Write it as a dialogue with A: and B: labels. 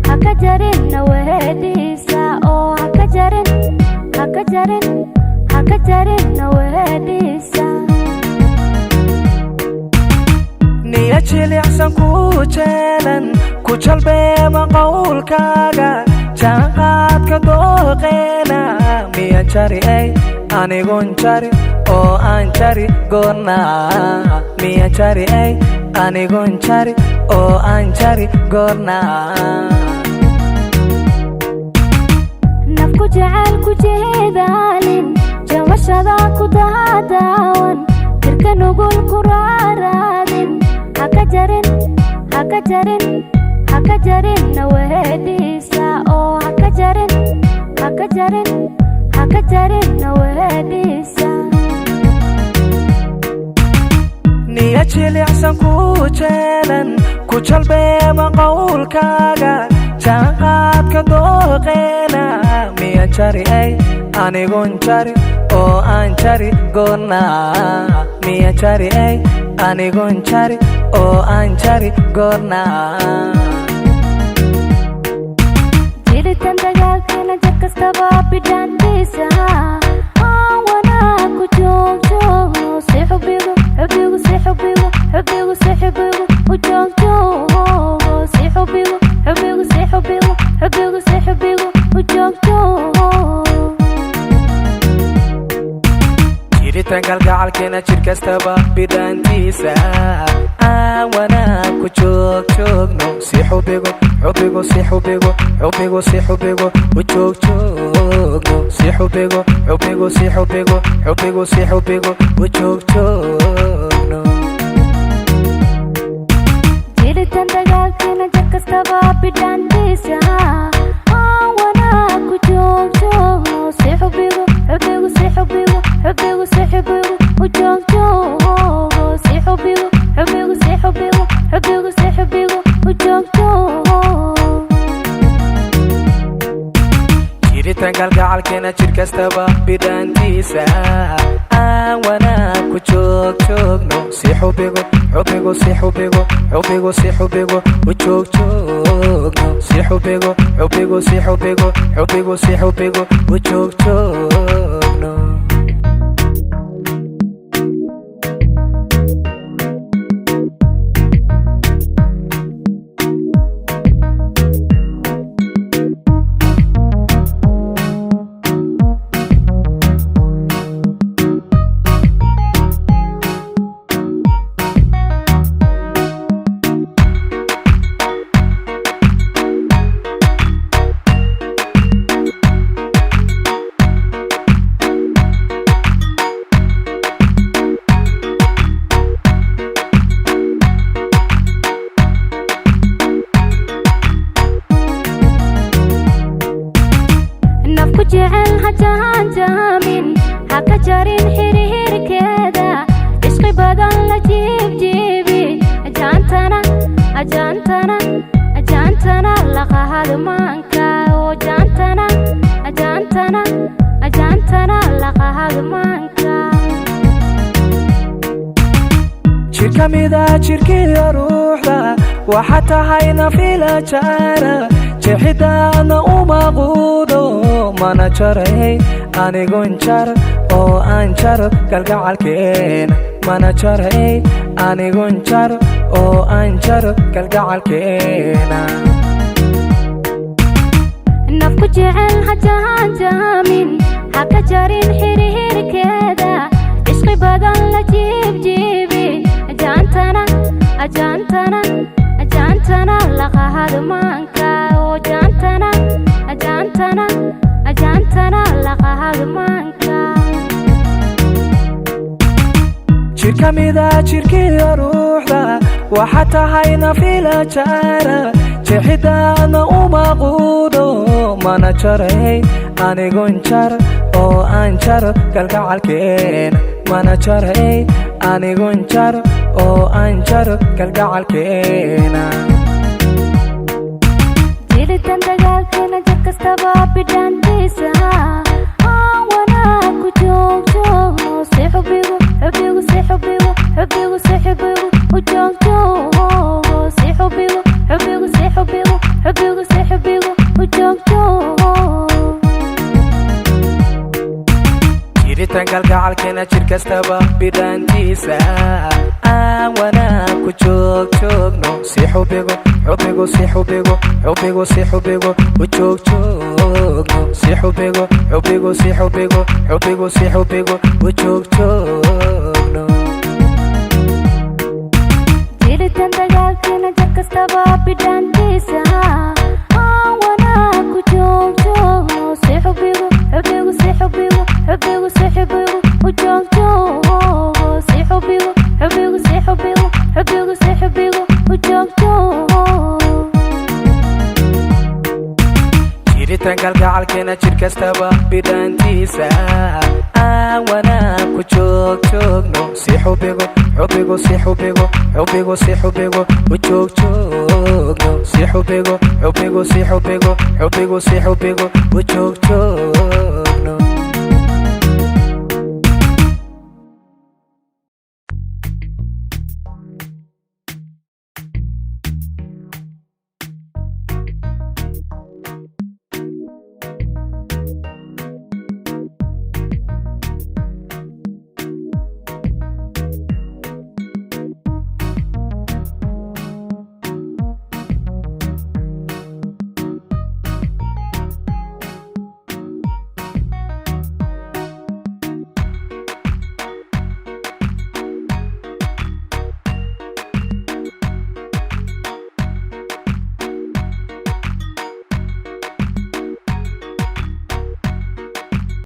A: hakajarin nawahedisa oo hakajarin nawahedisa
B: niya jilicsan ku jeelan ku jalbeeba qowlkaaga jaanqaadka dooqeena miya jari anigon jari oo aan jari goorna miya jari anigon jari oo aan jari goorna
A: nafku jecel ku jeedaalin jamashada ku daadaawan jirka nugul ku raaraadin hakajarin nawahedisa oo hakajarin nawahedisa
B: niya jilicsan ku jeelan ku jalbeeba qowlkaaga jaanqaadka dooqeena miya jari anigon jari oo aan jari goorna miya jari anigon jari oo aan jari goorna
A: jiritan dagaalkeena jir kastaba bidhaantiisa aan wanaag ku joogjoogno si xubigu u joogjoogo si xubigu u joogjoogo
B: jiritan kalgacalkeena jir kastaba bidhaantiisa aan wanaag ku joogjoogno si xubigu u joogjoogno si xubigu u joogjoogno
A: jiritan dagaalkeena jir kastaba bidhaantiisa aan wanaag ku joogjoogno si xubigu u joogjoogo si xubigu u joogjoogo
B: jiritan kalgacalkeena jir kastaba bidhaantiisa aan wanaag ku joogjoogno si xubigu u joogjoogno si xubigu u joogjoogno
A: nafku jecel hajaanjaamin hakajarin xiriirkeeda ishqi badan la jiibjiibi ajaantana laqahadmaanka oo ajaantana laqahadmaanka
B: jir ka mida jirkiiyo ruuxda waxa tahay nafila jaara jeexidaadna uma quudo mana jaray anigon jar oo aan jar kalgacalkeena mana jaray anigon jar oo aan jar kalgacalkeena
A: nafku jecel hajaanjaamin hakajarin xiriirkeeda ishqi badan la jiibjiibi ajaantana laqahadmaanka oo ajaantana laqahadmaanka
B: jir ka mida jirkiiyo ruuxda waxa tahay nafila jaara jeexidaadna uma quudo mana jaray anigon jar oo aan jar kalgacalkeena mana jaray anigon jar oo aan jar kalgacalkeena
A: jiritan dagaalkeena jir kastaba bidhaantiisa aan wanaag ku joogjoogno si xubigu u joogjoogo si xubigu
B: jiritaan kalgacalkeena jir kastaba bidhaantiisa aan wanaag ku joogjoogno si xubigo xubigo si xubigo xubigo si xubigo u joogjoogno si xubigo xubigo si xubigo xubigo si xubigo u joogjoogno
A: jiritaan dagaalkeena jir kastaba bidhaantiisa aan wanaag ku joogjoogno si xubigo xubigo si xubigo xubigo si xubigo u joogjoogno si xubigo xubigo si xubigo xubigo si xubigo u joogjoogno
B: jiritaan kalgacalkeena jir kastaba bidhaantiisa aan wanaag ku joogjoogno si xubigo xubigo si xubigo xubigo si xubigo u joogjoogno si xubigo xubigo si xubigo xubigo si xubigo u joogjoogno